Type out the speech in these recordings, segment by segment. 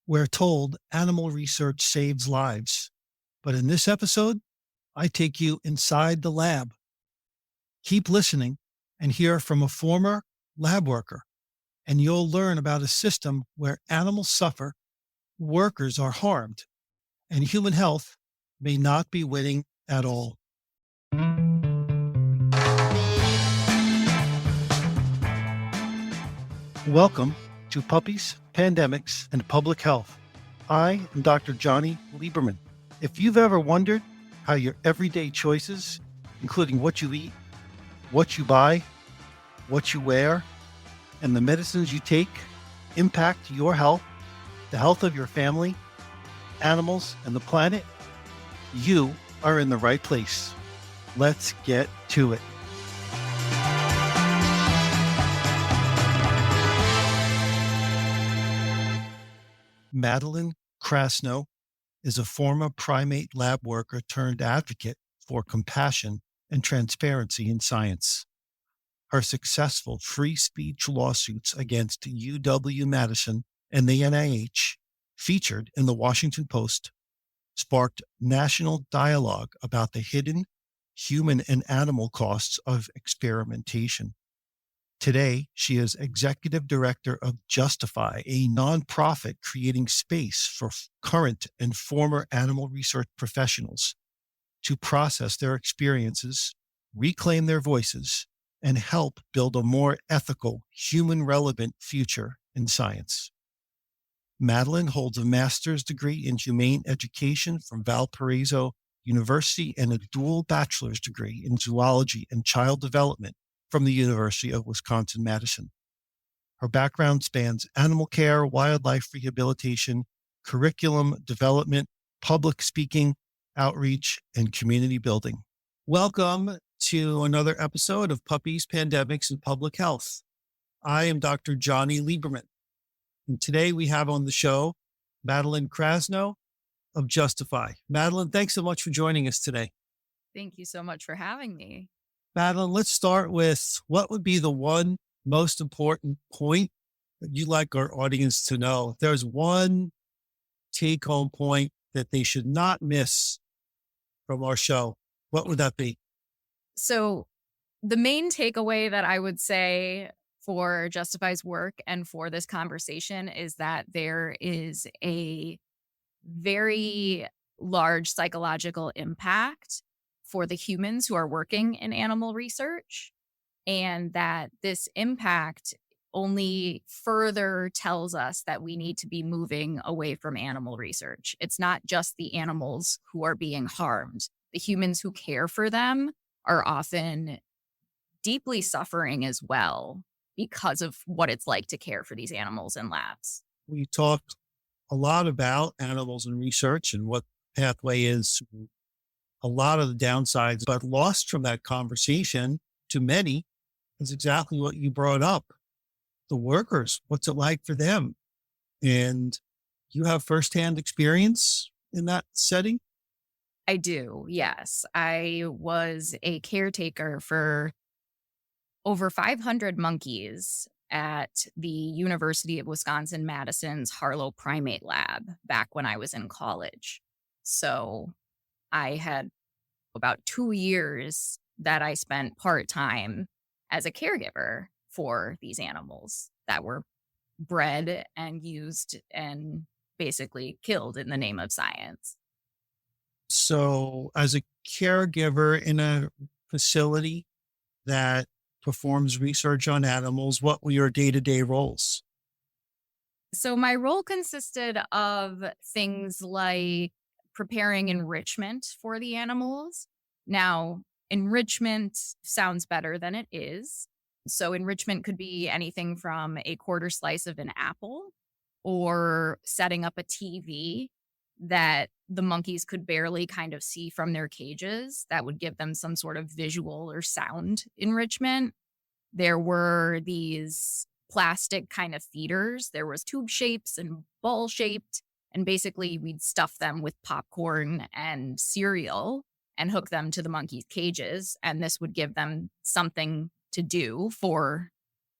We're told animal research saves lives. But in this episode, I take you inside the lab. Keep listening and hear from a former lab worker, and you'll learn about a system where animals suffer, workers are harmed, and human health may not be winning at all. Welcome to Puppies, Pandemics, and Public Health. I am Dr. Johnny Lieberman. If you've ever wondered how your everyday choices, including what you eat, what you buy, what you wear, and the medicines you take, impact your health, the health of your family, animals, and the planet, you are in the right place. Let's get to it. Madeline Krasno is a former primate lab worker turned advocate for compassion and transparency in science. Her successful free speech lawsuits against UW Madison and the NIH, featured in the Washington Post, sparked national dialogue about the hidden human and animal costs of experimentation. Today, she is executive director of Justify, a nonprofit creating space for current and former animal research professionals to process their experiences, reclaim their voices, and help build a more ethical, human-relevant future in science. Madeline holds a master's degree in humane education from Valparaiso University and a dual bachelor's degree in zoology and child development from the University of Wisconsin-Madison. Her background spans animal care, wildlife rehabilitation, curriculum development, public speaking, outreach, and community building. Welcome to another episode of Puppies, Pandemics, and Public Health. I am Dr. Johnny Lieberman, and today we have on the show Madeline Krasno of Justify. Madeline, thanks so much for joining us today. Thank you so much for having me. Madeline, let's start with what would be the one most important point that you'd like our audience to know? If there's one take-home point that they should not miss from our show, what would that be? So the main takeaway that I would say for Justify's work and for this conversation is that there is a very large psychological impact for the humans who are working in animal research, and that this impact only further tells us that we need to be moving away from animal research. It's not just the animals who are being harmed. The humans who care for them are often deeply suffering as well because of what it's like to care for these animals in labs. We talked a lot about animals and research and what the pathway is, a lot of the downsides, but lost from that conversation to many is exactly what you brought up. The workers, what's it like for them? And you have firsthand experience in that setting? I do, yes. I was a caretaker for over 500 monkeys at the University of Wisconsin-Madison's Harlow Primate Lab back when I was in college. So I had about 2 years that I spent part-time as a caregiver for these animals that were bred and used and basically killed in the name of science. So as a caregiver in a facility that performs research on animals, what were your day-to-day roles? So my role consisted of things like preparing enrichment for the animals. Now, enrichment sounds better than it is. So enrichment could be anything from a quarter slice of an apple or setting up a TV that the monkeys could barely kind of see from their cages that would give them some sort of visual or sound enrichment. There were these plastic kind of feeders. There was tube shapes and ball shaped. And basically we'd stuff them with popcorn and cereal and hook them to the monkeys' cages. And this would give them something to do for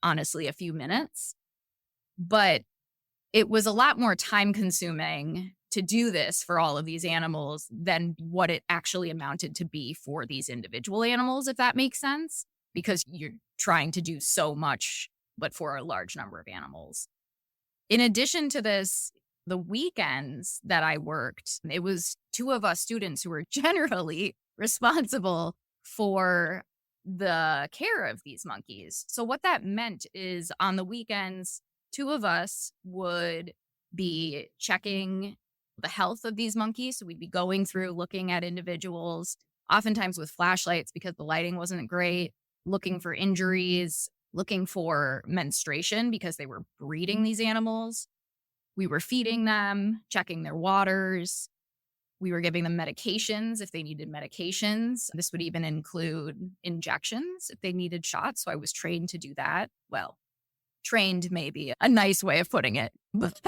honestly a few minutes. But it was a lot more time consuming to do this for all of these animals than what it actually amounted to be for these individual animals, if that makes sense, because you're trying to do so much, but for a large number of animals. In addition to this, the weekends that I worked, it was two of us students who were generally responsible for the care of these monkeys. So what that meant is on the weekends, two of us would be checking the health of these monkeys. So we'd be going through looking at individuals, oftentimes with flashlights because the lighting wasn't great, looking for injuries, looking for menstruation because they were breeding these animals. We were feeding them, checking their waters. We were giving them medications if they needed medications. This would even include injections if they needed shots. So I was trained to do that. Well, trained may be a nice way of putting it, but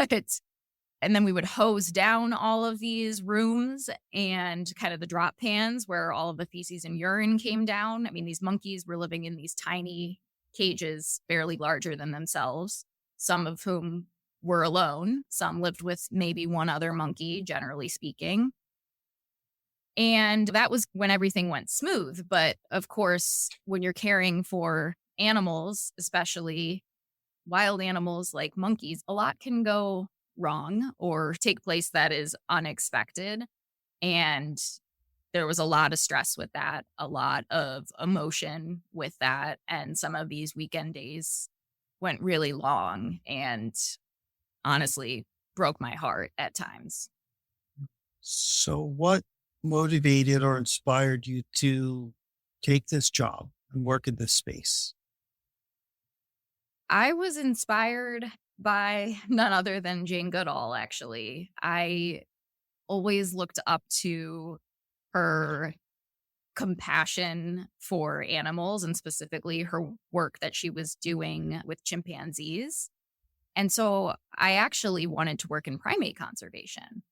and then we would hose down all of these rooms and kind of the drop pans where all of the feces and urine came down. I mean, these monkeys were living in these tiny cages, barely larger than themselves, some of whom were alone. Some lived with maybe one other monkey, generally speaking. And that was when everything went smooth. But of course, when you're caring for animals, especially wild animals like monkeys, a lot can go wrong or take place that is unexpected. And there was a lot of stress with that, a lot of emotion with that. And some of these weekend days went really long and honestly broke my heart at times. So, what motivated or inspired you to take this job and work in this space? I was inspired by none other than Jane Goodall, actually. I always looked up to her compassion for animals and specifically her work that she was doing with chimpanzees. And so I actually wanted to work in primate conservation.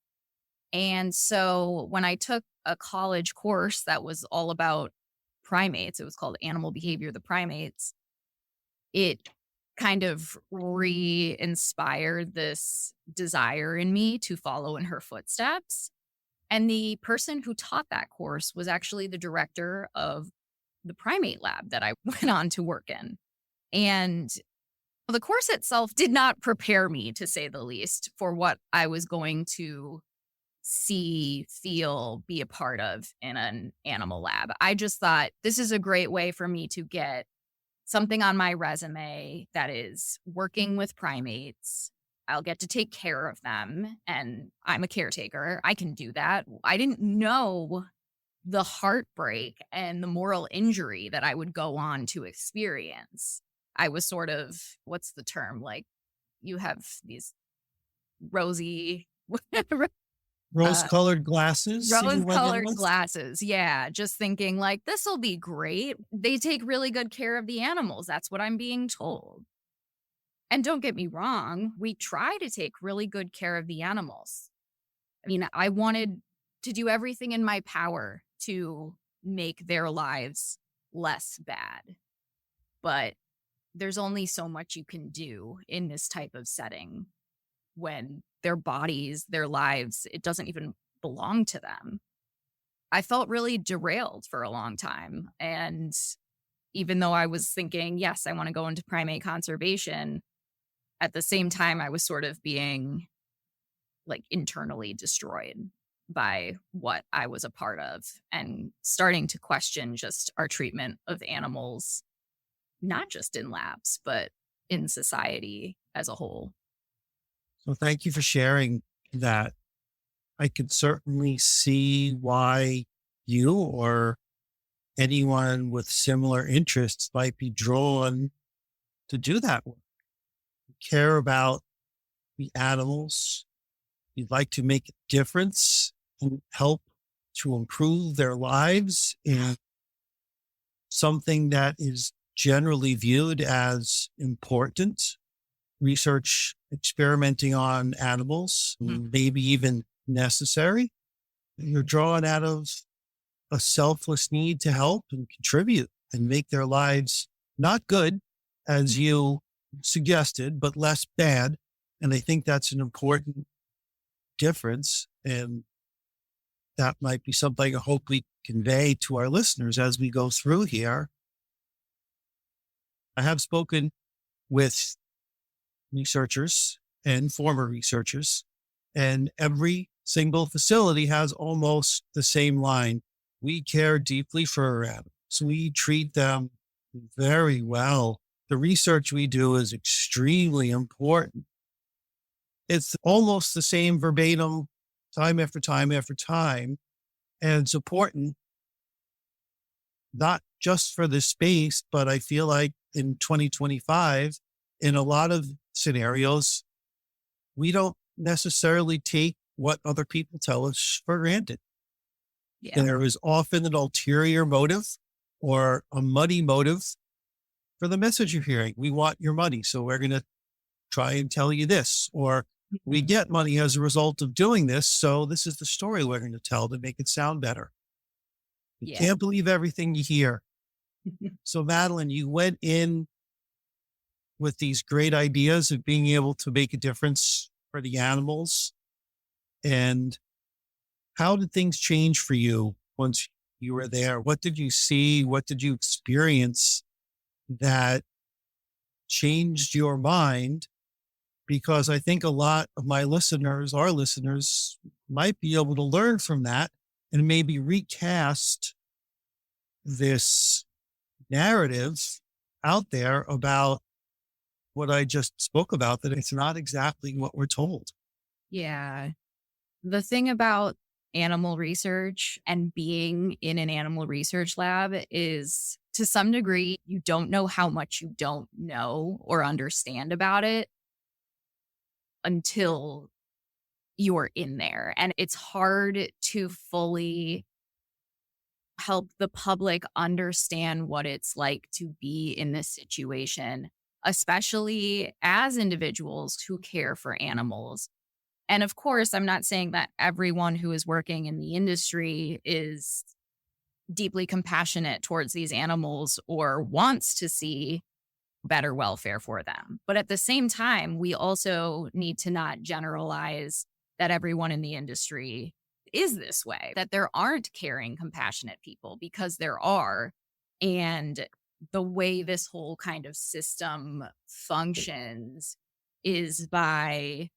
And so when I took a college course that was all about primates, it was called Animal Behavior, the Primates, it kind of re-inspired this desire in me to follow in her footsteps. And the person who taught that course was actually the director of the primate lab that I went on to work in. And the course itself did not prepare me, to say the least, for what I was going to see, feel, be a part of in an animal lab. I just thought this is a great way for me to get something on my resume that is working with primates. I'll get to take care of them, and I'm a caretaker. I can do that. I didn't know the heartbreak and the moral injury that I would go on to experience. I was sort of, what's the term? Like, you have these rosy, Rose-colored glasses you went in rose-colored with? glasses. Yeah, just thinking like, this will be great. They take really good care of the animals. That's what I'm being told. And don't get me wrong, we try to take really good care of the animals. I mean, I wanted to do everything in my power to make their lives less bad. But there's only so much you can do in this type of setting when their bodies, their lives, it doesn't even belong to them. I felt really derailed for a long time. And even though I was thinking, yes, I want to go into primate conservation, at the same time, I was sort of being like internally destroyed by what I was a part of and starting to question just our treatment of animals, not just in labs, but in society as a whole. So, thank you for sharing that. I could certainly see why you or anyone with similar interests might be drawn to do that work. You care about the animals. You'd like to make a difference and help to improve their lives in something that is generally viewed as important. Research, experimenting on animals, maybe even necessary. You're drawn out of a selfless need to help and contribute and make their lives not good, as you suggested, but less bad And I think that's an important difference. And that might be something I hope we convey to our listeners as we go through here. I have spoken with researchers and former researchers, and every single facility has almost the same line. We care deeply for our animals. We treat them very well. The research we do is extremely important. It's almost the same verbatim time after time after time. And it's important not just for this space, but I feel like in 2025, in a lot of scenarios, we don't necessarily take what other people tell us for granted. Yeah. There is often an ulterior motive or a muddy motive for the message you're hearing. We want your money, so we're going to try and tell you this, or we get money as a result of doing this, so this is the story we're going to tell to make it sound better. You Yeah. can't believe everything you hear. So, Madeline, you went in with these great ideas of being able to make a difference for the animals. And how did things change for you once you were there? What did you see? What did you experience that changed your mind? Because I think a lot of my listeners, our listeners, might be able to learn from that and maybe recast this narrative out there about what I just spoke about, that it's not exactly what we're told. Yeah. The thing about animal research and being in an animal research lab is, to some degree, you don't know how much you don't know or understand about it until you're in there. And it's hard to fully help the public understand what it's like to be in this situation, especially as individuals who care for animals. And of course, I'm not saying that everyone who is working in the industry is deeply compassionate towards these animals or wants to see better welfare for them. But at the same time, we also need to not generalize that everyone in the industry is this way, that there aren't caring, compassionate people, because there are. And the way this whole kind of system functions is by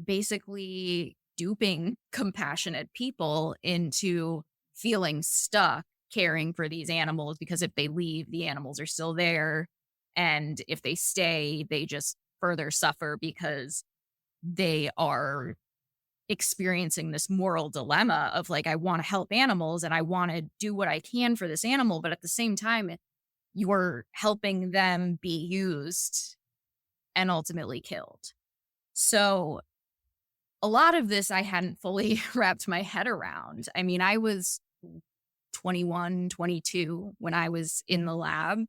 basically duping compassionate people into feeling stuck caring for these animals, because if they leave, the animals are still there. And if they stay, they just further suffer because they are experiencing this moral dilemma of like, I want to help animals and I want to do what I can for this animal. But at the same time, you're helping them be used and ultimately killed. So a lot of this I hadn't fully wrapped my head around. I mean, I was 21, 22 when I was in the lab,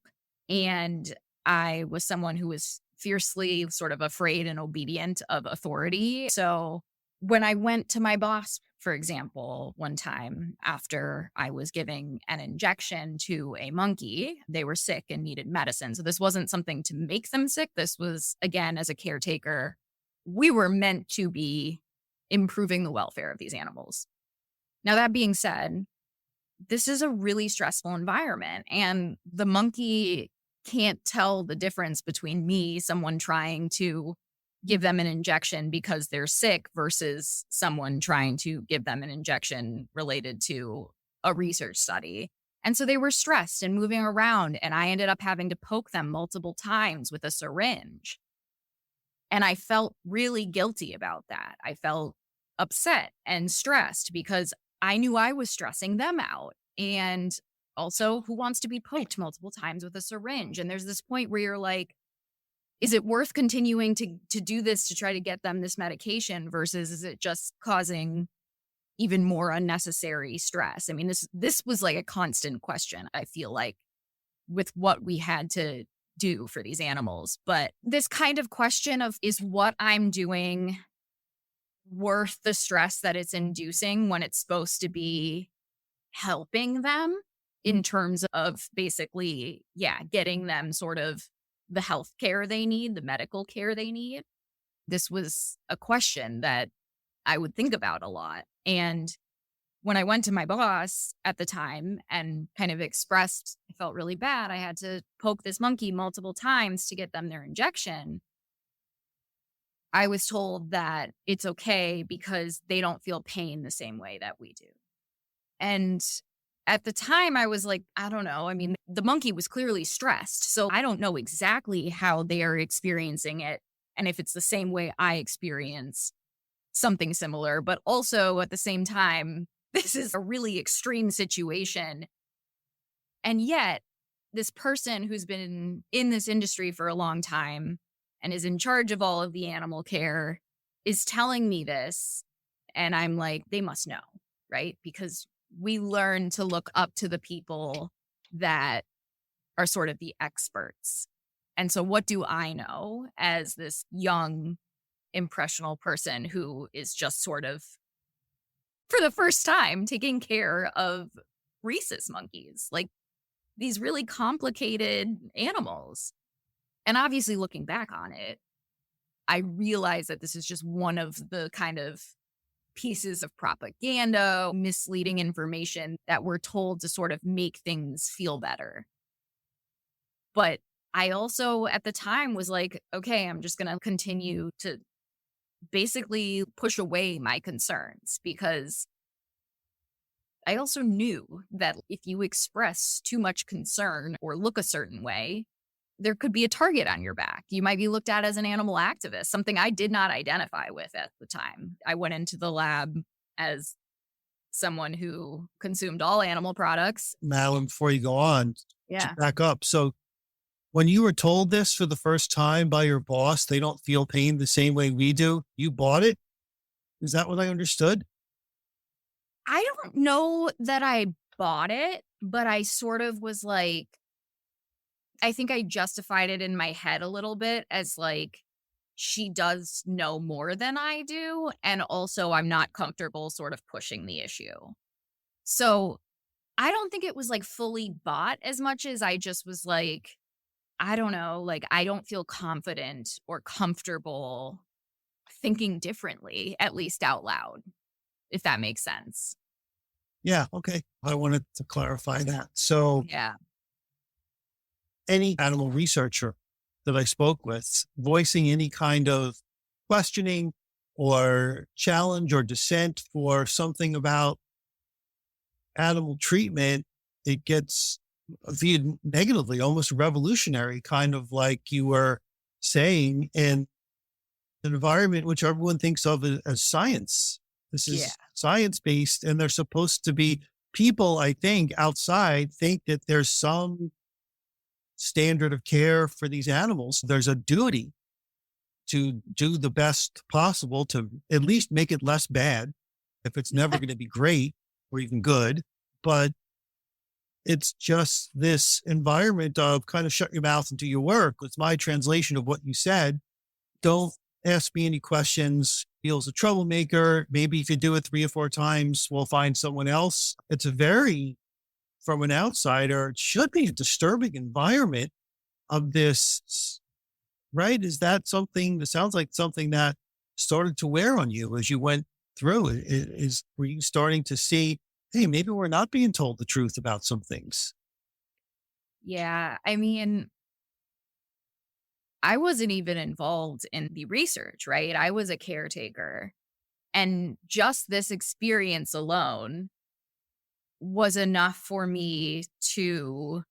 and I was someone who was fiercely sort of afraid and obedient of authority. So when I went to my boss, for example, one time after I was giving an injection to a monkey, they were sick and needed medicine. So this wasn't something to make them sick. This was, again, as a caretaker, we were meant to be improving the welfare of these animals. Now, that being said, this is a really stressful environment, and the monkey can't tell the difference between me, someone trying to give them an injection because they're sick, versus someone trying to give them an injection related to a research study. And so they were stressed and moving around, and I ended up having to poke them multiple times with a syringe. And I felt really guilty about that. I felt upset and stressed because I knew I was stressing them out. And also, who wants to be poked multiple times with a syringe? And there's this point where you're like, is it worth continuing to do this to try to get them this medication, versus is it just causing even more unnecessary stress? I mean, this was like a constant question, I feel like, with what we had to do for these animals. But this kind of question of, is what I'm doing worth the stress that it's inducing when it's supposed to be helping them in terms of basically, getting them sort of the health care they need, the medical care they need? this was a question that I would think about a lot. And when I went to my boss at the time and kind of expressed I felt really bad, I had to poke this monkey multiple times to get them their injection. I was told that it's okay because they don't feel pain the same way that we do. And at the time, I was like, I don't know. I mean, the monkey was clearly stressed. So I don't know exactly how they are experiencing it and if it's the same way I experience something similar. But also at the same time, this is a really extreme situation. And yet, this person who's been in this industry for a long time and is in charge of all of the animal care is telling me this. And I'm like, they must know, right? Because we learn to look up to the people that are sort of the experts. And so, what do I know as this young, impressionable person who is just sort of, for the first time, taking care of rhesus monkeys, like these really complicated animals? And obviously, looking back on it, I realize that this is just one of the kind of pieces of propaganda, misleading information that we're told to sort of make things feel better. But I also, at the time, was like, okay, I'm just going to continue to basically push away my concerns because I also knew that if you express too much concern or look a certain way, there could be a target on your back. You might be looked at as an animal activist, something I did not identify with at the time. I went into the lab as someone who consumed all animal products. Madeline, before you go on, to Yeah. back up. So when you were told this for the first time by your boss, they don't feel pain the same way we do, you bought it? Is that what I understood? I don't know that I bought it, but I sort of was like, I think I justified it in my head a little bit as like, she does know more than I do. And also, I'm not comfortable sort of pushing the issue. So I don't think it was like fully bought as much as I just was like, I don't know, like, I don't feel confident or comfortable thinking differently, at least out loud, if that makes sense. Yeah. Okay. I wanted to clarify that. So Yeah. any animal researcher that I spoke with voicing any kind of questioning or challenge or dissent for something about animal treatment, it gets viewed negatively, almost revolutionary, kind of like you were saying, in an environment which everyone thinks of as science. This Yeah. is science based, and they're supposed to be people, I think, outside think that there's some standard of care for these animals. There's a duty to do the best possible to at least make it less bad, if it's never going to be great or even good. But it's just this environment of kind of shut your mouth and do your work. It's my translation of what you said. Don't ask me any questions. Feels a troublemaker. Maybe if you do it 3 or 4 times, we'll find someone else. It's a very, from an outsider, it should be a disturbing environment of this, right? Is that something that sounds like something that started to wear on you as you went through it? Were you starting to see, hey, maybe we're not being told the truth about some things? Yeah. I mean, I wasn't even involved in the research, right? I was a caretaker. And just this experience alone was enough for me to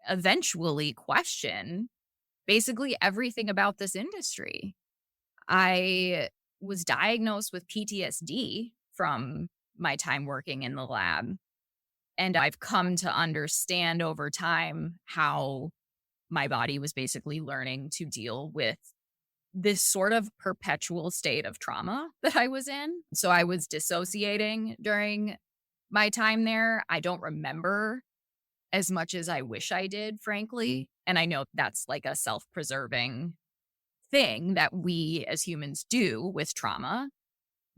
eventually question basically everything about this industry. I was diagnosed with PTSD from my time working in the lab. And I've come to understand over time how my body was basically learning to deal with this sort of perpetual state of trauma that I was in. So I was dissociating during my time there. I don't remember as much as I wish I did, frankly. And I know that's like a self preserving thing that we as humans do with trauma.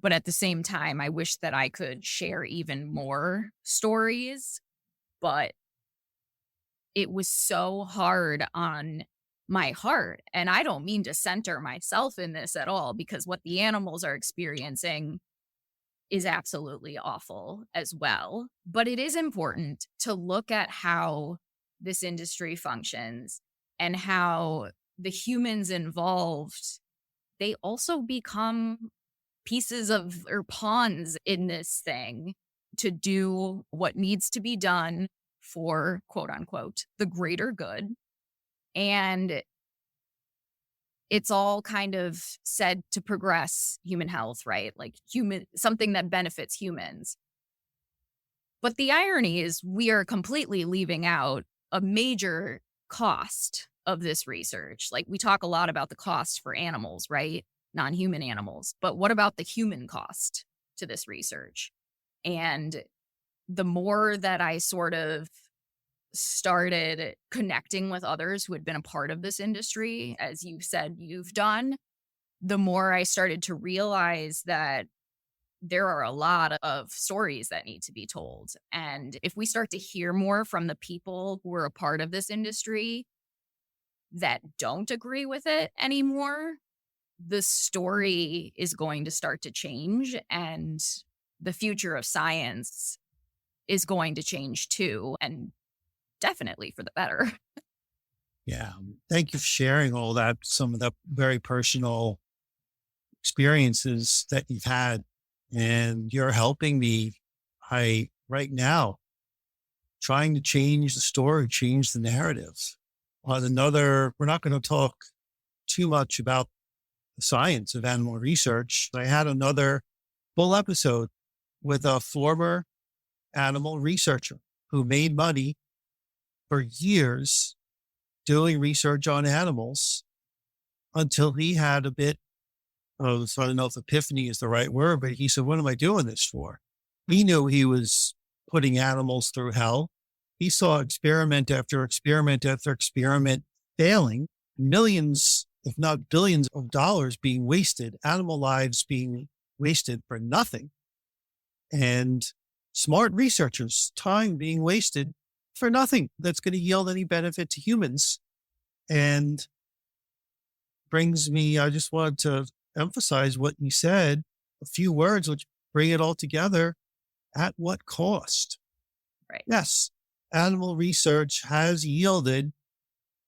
But at the same time, I wish that I could share even more stories. But it was so hard on my heart. And I don't mean to center myself in this at all, because what the animals are experiencing is absolutely awful as well. But it is important to look at how this industry functions and how the humans involved, they also become pieces of or pawns in this thing to do what needs to be done for quote unquote the greater good. And it's all kind of said to progress human health, right? Like something that benefits humans. But the irony is we are completely leaving out a major cost of this research. Like, we talk a lot about the cost for animals, right? Non-human animals. But what about the human cost to this research? And the more that I sort of started connecting with others who had been a part of this industry, as you said you've done, the more I started to realize that there are a lot of stories that need to be told. And if we start to hear more from the people who are a part of this industry that don't agree with it anymore, the story is going to start to change, and the future of science is going to change too, and definitely for the better. Yeah. Thank you for sharing all that, some of the very personal experiences that you've had. And you're helping me. Right now, trying to change the story, change the narrative. We're not going to talk too much about the science of animal research. I had another full episode with a former animal researcher who made money for years doing research on animals until he had a bit of, so I don't know if epiphany is the right word, but he said, what am I doing this for? He knew he was putting animals through hell. He saw experiment after experiment after experiment failing, millions, if not billions of dollars being wasted, animal lives being wasted for nothing. And smart researchers' time being wasted for nothing that's going to yield any benefit to humans. And brings me, I just wanted to emphasize what you said, a few words which bring it all together. At what cost? Right. Yes, animal research has yielded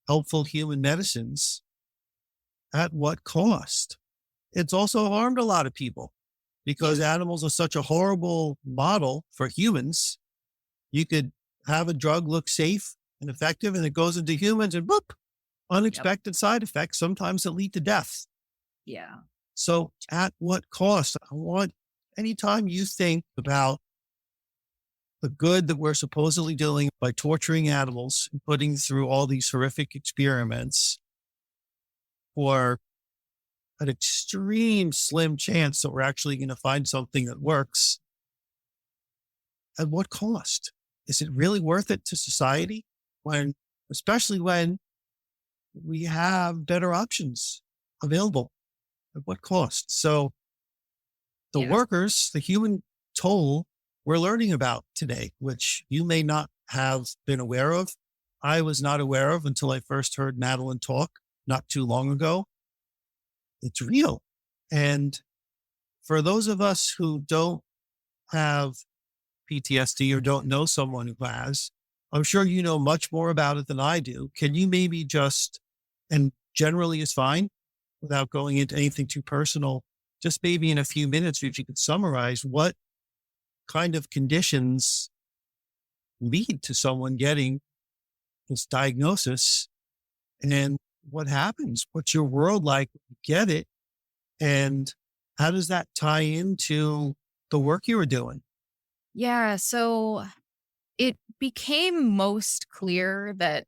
helpful human medicines. At what cost? It's also harmed a lot of people because animals are such a horrible model for humans. You could have a drug look safe and effective, and it goes into humans and whoop, unexpected side effects, sometimes that lead to death. Yeah. So at what cost? Anytime you think about the good that we're supposedly doing by torturing animals and putting through all these horrific experiments for an extreme slim chance that we're actually going to find something that works, at what cost? Is it really worth it to society especially when we have better options available? At what cost? So the workers, the human toll we're learning about today, which you may not have been aware of. I was not aware of until I first heard Madeline talk not too long ago. It's real. And for those of us who don't have PTSD or don't know someone who has, I'm sure you know much more about it than I do. Can you maybe and generally is fine without going into anything too personal, just maybe in a few minutes, if you could summarize what kind of conditions lead to someone getting this diagnosis and what happens? What's your world like when you get it? And how does that tie into the work you were doing? Yeah. So it became most clear that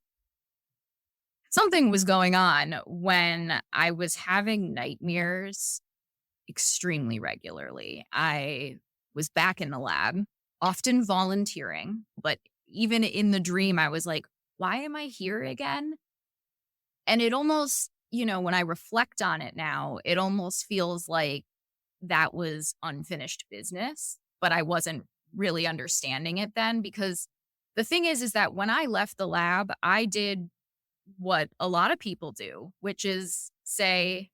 something was going on when I was having nightmares extremely regularly. I was back in the lab, often volunteering, but even in the dream, I was like, why am I here again? And it almost, when I reflect on it now, it almost feels like that was unfinished business, but I wasn't really understanding it then, because the thing is that when I left the lab, I did what a lot of people do, which is say,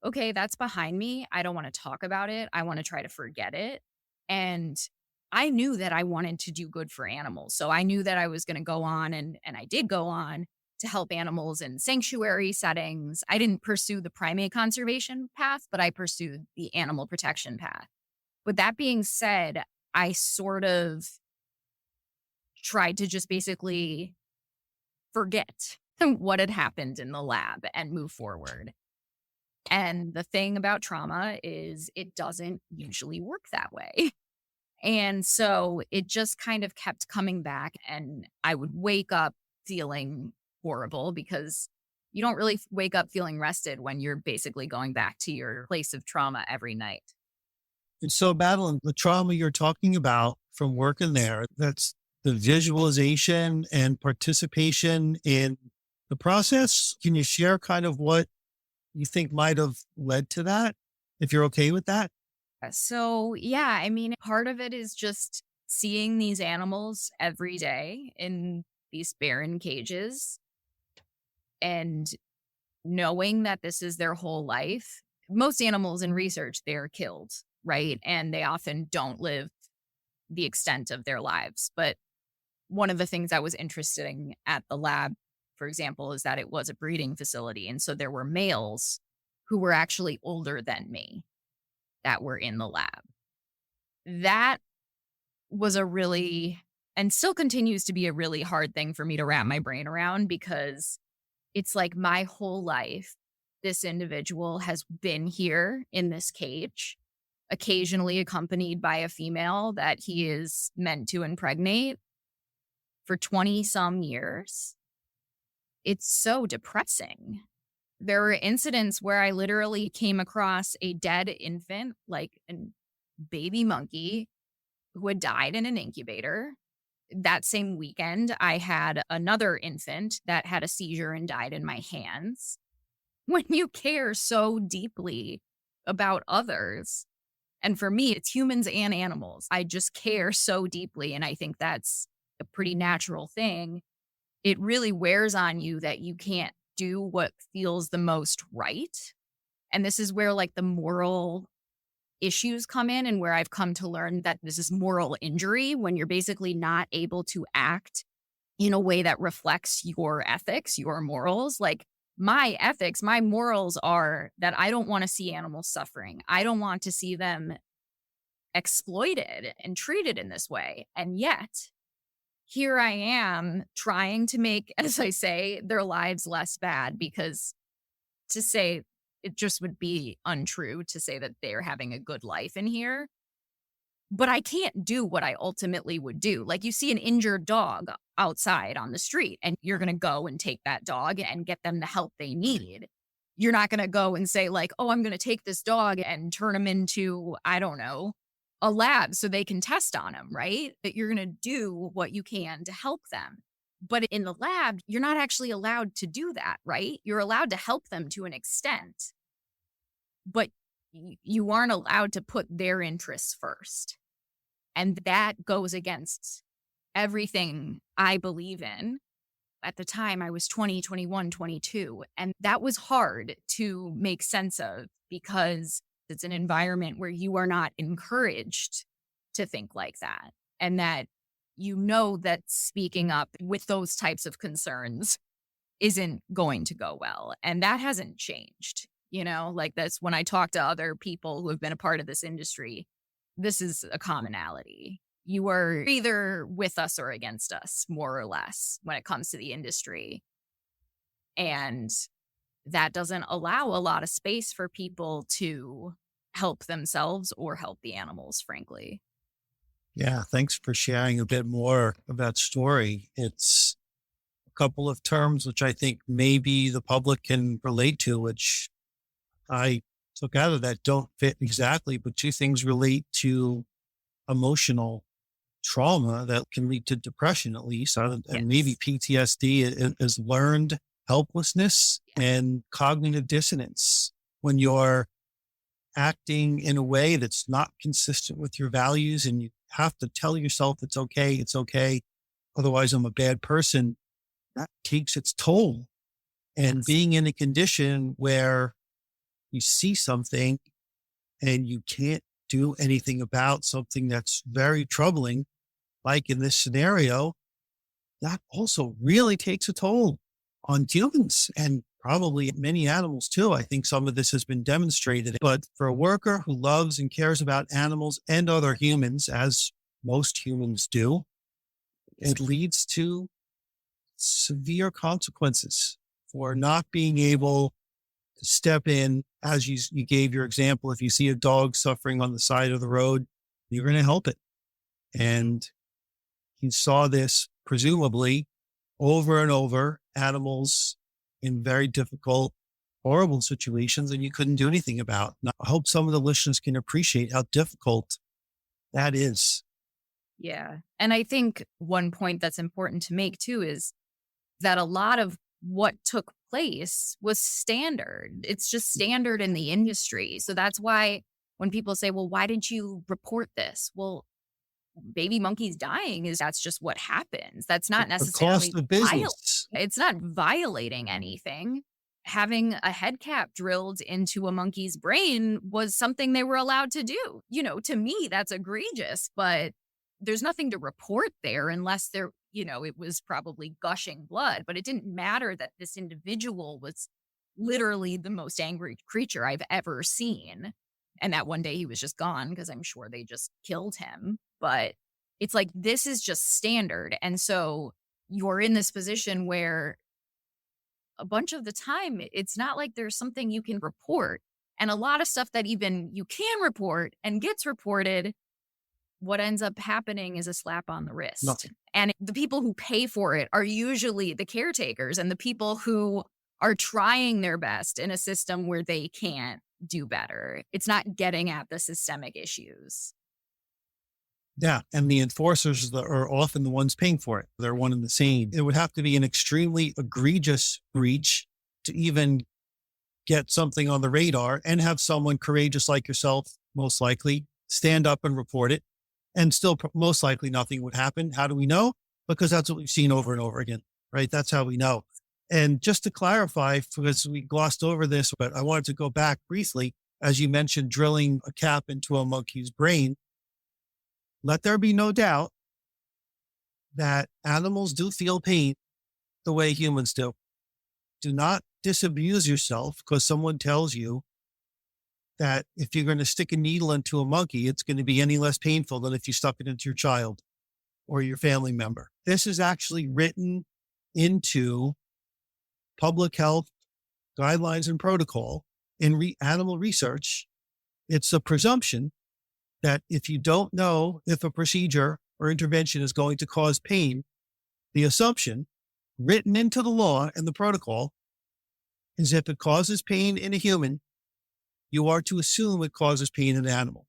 okay, that's behind me. I don't want to talk about it. I want to try to forget it. And I knew that I wanted to do good for animals. So I knew that I was going to go on and I did go on to help animals in sanctuary settings. I didn't pursue the primate conservation path, but I pursued the animal protection path. With that being said, I sort of tried to just basically forget what had happened in the lab and move forward. And the thing about trauma is it doesn't usually work that way. And so it just kind of kept coming back, and I would wake up feeling horrible because you don't really wake up feeling rested when you're basically going back to your place of trauma every night. And so, Madeline, the trauma you're talking about from working there, that's the visualization and participation in the process. Can you share kind of what you think might have led to that, if you're okay with that? So, yeah, I mean, part of it is just seeing these animals every day in these barren cages and knowing that this is their whole life. Most animals in research, they're killed, right? And they often don't live the extent of their lives. But one of the things that was interesting at the lab, for example, is that it was a breeding facility. And so there were males who were actually older than me that were in the lab. That was a really, and still continues to be a really hard thing for me to wrap my brain around, because it's like my whole life, this individual has been here in this cage, occasionally accompanied by a female that he is meant to impregnate for 20 some years. It's so depressing. There were incidents where I literally came across a dead infant, like a baby monkey who had died in an incubator. That same weekend, I had another infant that had a seizure and died in my hands. When you care so deeply about others, and for me, it's humans and animals, I just care so deeply. And I think that's a pretty natural thing. It really wears on you that you can't do what feels the most right. And this is where like the moral issues come in, and where I've come to learn that this is moral injury when you're basically not able to act in a way that reflects your ethics, your morals. Like my ethics, my morals are that I don't want to see animals suffering. I don't want to see them exploited and treated in this way. And yet, here I am trying to make, as I say, their lives less bad, because to say it just would be untrue to say that they're having a good life in here. But I can't do what I ultimately would do. Like you see an injured dog outside on the street, and you're going to go and take that dog and get them the help they need. You're not going to go and say like, oh, I'm going to take this dog and turn him into, I don't know, a lab so they can test on him, right? That you're going to do what you can to help them. But in the lab, you're not actually allowed to do that, right? You're allowed to help them to an extent, but you aren't allowed to put their interests first. And that goes against everything I believe in. At the time, I was 20, 21, 22. And that was hard to make sense of, because it's an environment where you are not encouraged to think like that. And that you know that speaking up with those types of concerns isn't going to go well. And that hasn't changed. You know, like that's when I talk to other people who have been a part of this industry, this is a commonality. You are either with us or against us, more or less, when it comes to the industry. And that doesn't allow a lot of space for people to help themselves or help the animals, frankly. Yeah, thanks for sharing a bit more of that story. It's a couple of terms which I think maybe the public can relate to, which I took out of that don't fit exactly, but two things relate to emotional trauma that can lead to depression, at least, and maybe Yes. PTSD is learned helplessness and cognitive dissonance when you're acting in a way that's not consistent with your values, and you have to tell yourself it's okay, otherwise I'm a bad person. That takes its toll. And Yes. being in a condition where you see something and you can't do anything about something that's very troubling, like in this scenario, that also really takes a toll on humans and probably many animals too. I think some of this has been demonstrated. But for a worker who loves and cares about animals and other humans, as most humans do, it leads to severe consequences for not being able to step in. As you gave your example, if you see a dog suffering on the side of the road, you're going to help it. And he saw this presumably over and over, animals in very difficult, horrible situations that you couldn't do anything about. And I hope some of the listeners can appreciate how difficult that is. Yeah. And I think one point that's important to make too is that a lot of what took place was standard. It's just standard in the industry. So that's why when people say, well, why didn't you report this? Well, baby monkeys dying is that's just what happens. That's not The cost necessarily of business. it's not violating anything. Having a head cap drilled into a monkey's brain was something they were allowed to do. To me, that's egregious, but there's nothing to report there unless it was probably gushing blood. But it didn't matter that this individual was literally the most angry creature I've ever seen. And that one day he was just gone because I'm sure they just killed him. But it's like, this is just standard. And so you're in this position where a bunch of the time, it's not like there's something you can report. And a lot of stuff that even you can report and gets reported, what ends up happening is a slap on the wrist. Nothing. And the people who pay for it are usually the caretakers and the people who are trying their best in a system where they can't do better. It's not getting at the systemic issues. Yeah. And the enforcers are often the ones paying for it. They're one and the same. It would have to be an extremely egregious breach to even get something on the radar and have someone courageous like yourself, most likely, stand up and report it. And still, most likely, nothing would happen. How do we know? Because that's what we've seen over and over again, right? That's how we know. And just to clarify, because we glossed over this, but I wanted to go back briefly, as you mentioned, drilling a cap into a monkey's brain. Let there be no doubt that animals do feel pain the way humans do. Do not disabuse yourself because someone tells you that if you're going to stick a needle into a monkey, it's going to be any less painful than if you stuck it into your child or your family member. This is actually written into public health guidelines and protocol in animal research. It's a presumption that if you don't know if a procedure or intervention is going to cause pain, the assumption written into the law and the protocol is if it causes pain in a human, you are to assume it causes pain in an animal.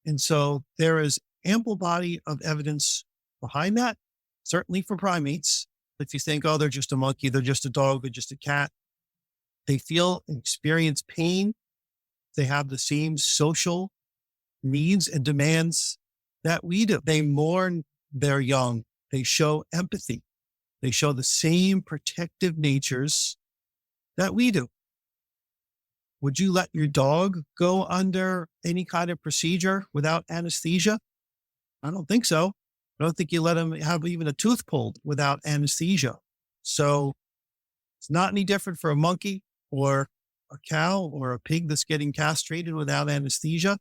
And so there is ample body of evidence behind that, certainly for primates. If you think, oh, they're just a monkey, they're just a dog, they're just a cat, they feel and experience pain. They have the same social needs and demands that we do. They mourn their young. They show empathy. They show the same protective natures that we do. Would you let your dog go under any kind of procedure without anesthesia? I don't think so. I don't think you let him have even a tooth pulled without anesthesia. So it's not any different for a monkey or a cow or a pig that's getting castrated without anesthesia.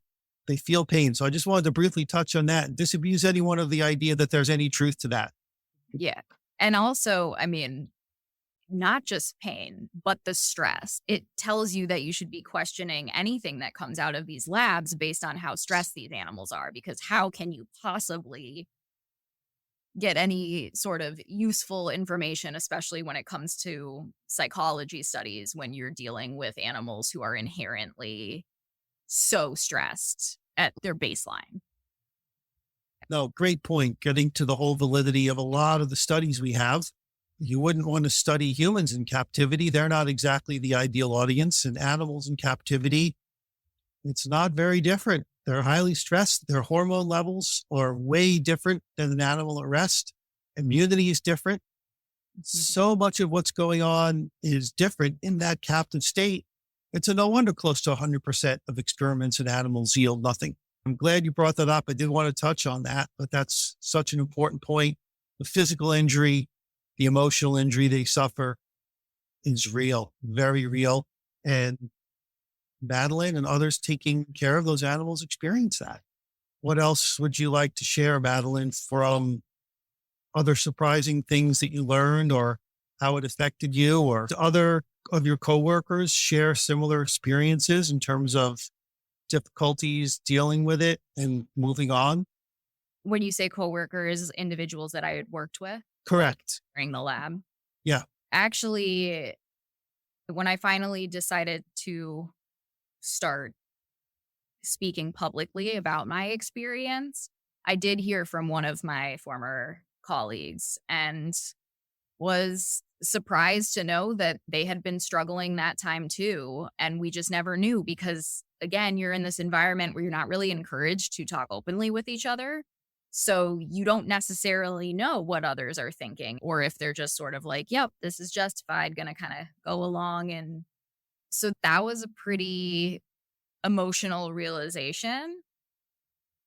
They feel pain. So I just wanted to briefly touch on that and disabuse anyone of the idea that there's any truth to that. Yeah. And also, not just pain, but the stress. It tells you that you should be questioning anything that comes out of these labs based on how stressed these animals are, because how can you possibly get any sort of useful information, especially when it comes to psychology studies, when you're dealing with animals who are inherently so stressed at their baseline. No, great point. Getting to the whole validity of a lot of the studies we have. You wouldn't want to study humans in captivity. They're not exactly the ideal audience. And animals in captivity, it's not very different. They're highly stressed. Their hormone levels are way different than an animal at rest. Immunity is different. Mhm. So much of what's going on is different in that captive state. It's a no wonder close to 100% of experiments in animals yield nothing. I'm glad you brought that up. I did want to touch on that, but that's such an important point. The physical injury, the emotional injury they suffer is real, very real. And Madeline and others taking care of those animals experience that. What else would you like to share, Madeline, from other surprising things that you learned or how it affected you, or do other of your coworkers share similar experiences in terms of difficulties dealing with it and moving on? When you say coworkers, individuals that I had worked with Correct. during the lab, Yeah. actually, when I finally decided to start speaking publicly about my experience, I did hear from one of my former colleagues and was surprised to know that they had been struggling that time too. And we just never knew because, again, you're in this environment where you're not really encouraged to talk openly with each other. So you don't necessarily know what others are thinking or if they're just sort of like, yep, this is justified, going to kind of go along. And so that was a pretty emotional realization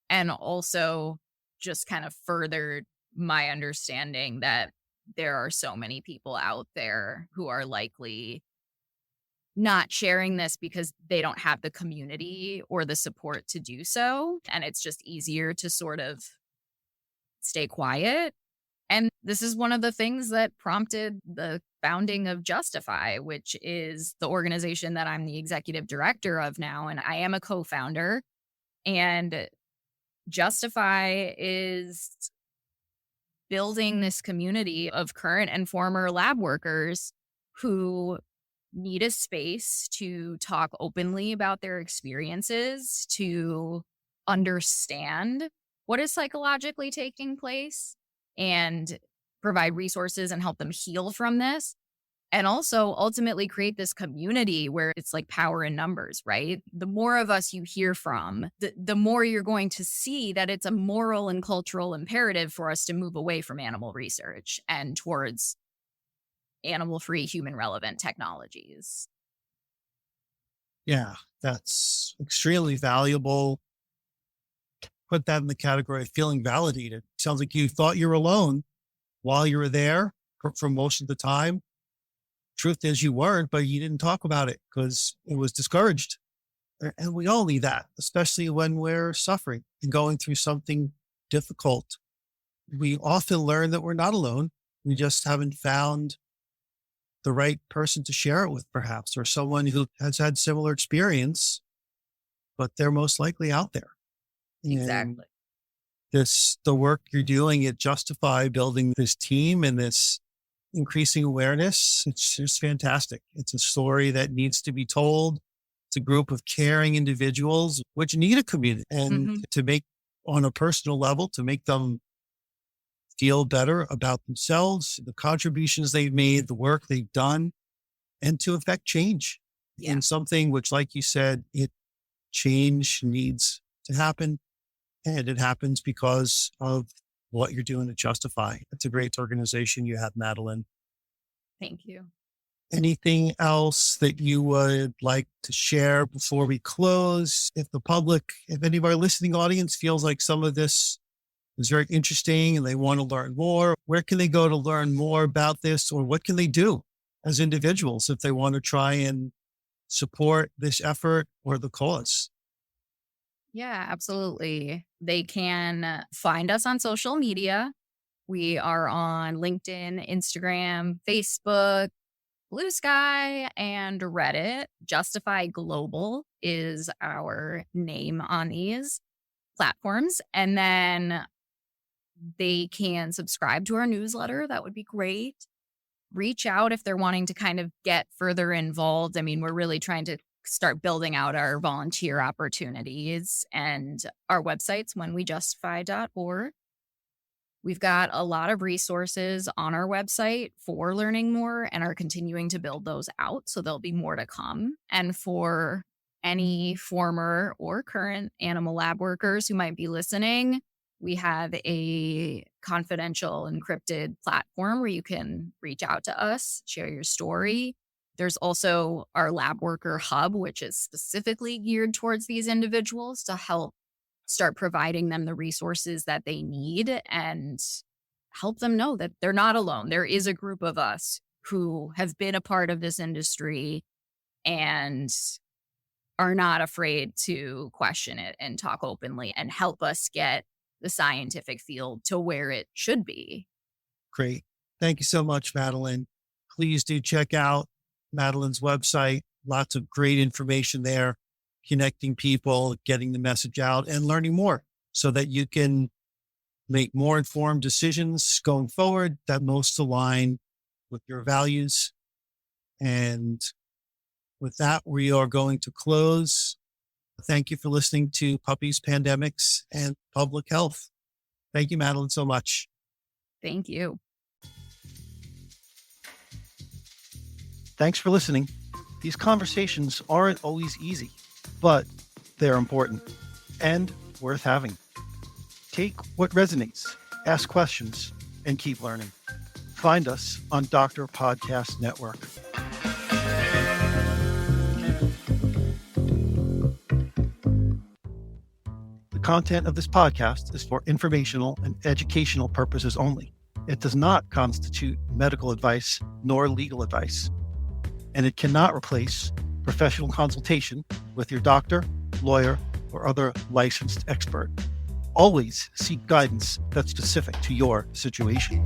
and also just kind of furthered my understanding that there are so many people out there who are likely not sharing this because they don't have the community or the support to do so. And it's just easier to sort of stay quiet. And this is one of the things that prompted the founding of Justify, which is the organization that I'm the executive director of now. And I am a co founder. And Justify is building this community of current and former lab workers who need a space to talk openly about their experiences, to understand what is psychologically taking place and provide resources and help them heal from this. And also ultimately create this community where it's like power in numbers, right? The more of us you hear from, the more you're going to see that it's a moral and cultural imperative for us to move away from animal research and towards animal free, human relevant technologies. Yeah. That's extremely valuable. Put that in the category of feeling validated. Sounds like you thought you were alone while you were there for most of the time. Truth is you weren't, but you didn't talk about it because it was discouraged. And we all need that, especially when we're suffering and going through something difficult. We often learn that we're not alone. We just haven't found the right person to share it with, perhaps, or someone who has had similar experience, but they're most likely out there. And Exactly. the work you're doing at Justify, building this team and this increasing awareness, it's just fantastic. It's a story that needs to be told. It's a group of caring individuals which need a community, and Hmm. to make, on a personal level, to make them feel better about themselves, the contributions they've made, the work they've done, and to affect change Yeah. in something which, like you said, change needs to happen. And it happens because of what you're doing to Justify. It's a great organization you have, Madeline. Thank you. Anything else that you would like to share before we close? If any of our listening audience feels like some of this is very interesting and they want to learn more, where can they go to learn more about this, or what can they do as individuals if they want to try and support this effort or the cause? Yeah, absolutely. They can find us on social media. We are on LinkedIn, Instagram, Facebook, Blue Sky, and Reddit. Justify Global is our name on these platforms. And then they can subscribe to our newsletter. That would be great. Reach out if they're wanting to kind of get further involved. I mean, we're really trying to start building out our volunteer opportunities and our websites, whenwejustify.org. We've got a lot of resources on our website for learning more and are continuing to build those out. So there'll be more to come. And for any former or current animal lab workers who might be listening, We have a confidential encrypted platform where you can reach out to us, share your story. There's also our lab worker hub, which is specifically geared towards these individuals to help start providing them the resources that they need and help them know that they're not alone. There is a group of us who have been a part of this industry and are not afraid to question it and talk openly and help us get the scientific field to where it should be. Great. Thank you so much, Madeline. Please do check out Madeline's website. Lots of great information there, connecting people, getting the message out, and learning more so that you can make more informed decisions going forward that most align with your values. And with that, we are going to close. Thank you for listening to Puppies, Pandemics, and Public Health. Thank you, Madeline, so much. Thank you. Thanks for listening. These conversations aren't always easy, but they're important and worth having. Take what resonates, ask questions, and keep learning. Find us on Doctor Podcast Network. The content of this podcast is for informational and educational purposes only. It does not constitute medical advice nor legal advice, and it cannot replace professional consultation with your doctor, lawyer, or other licensed expert. Always seek guidance that's specific to your situation.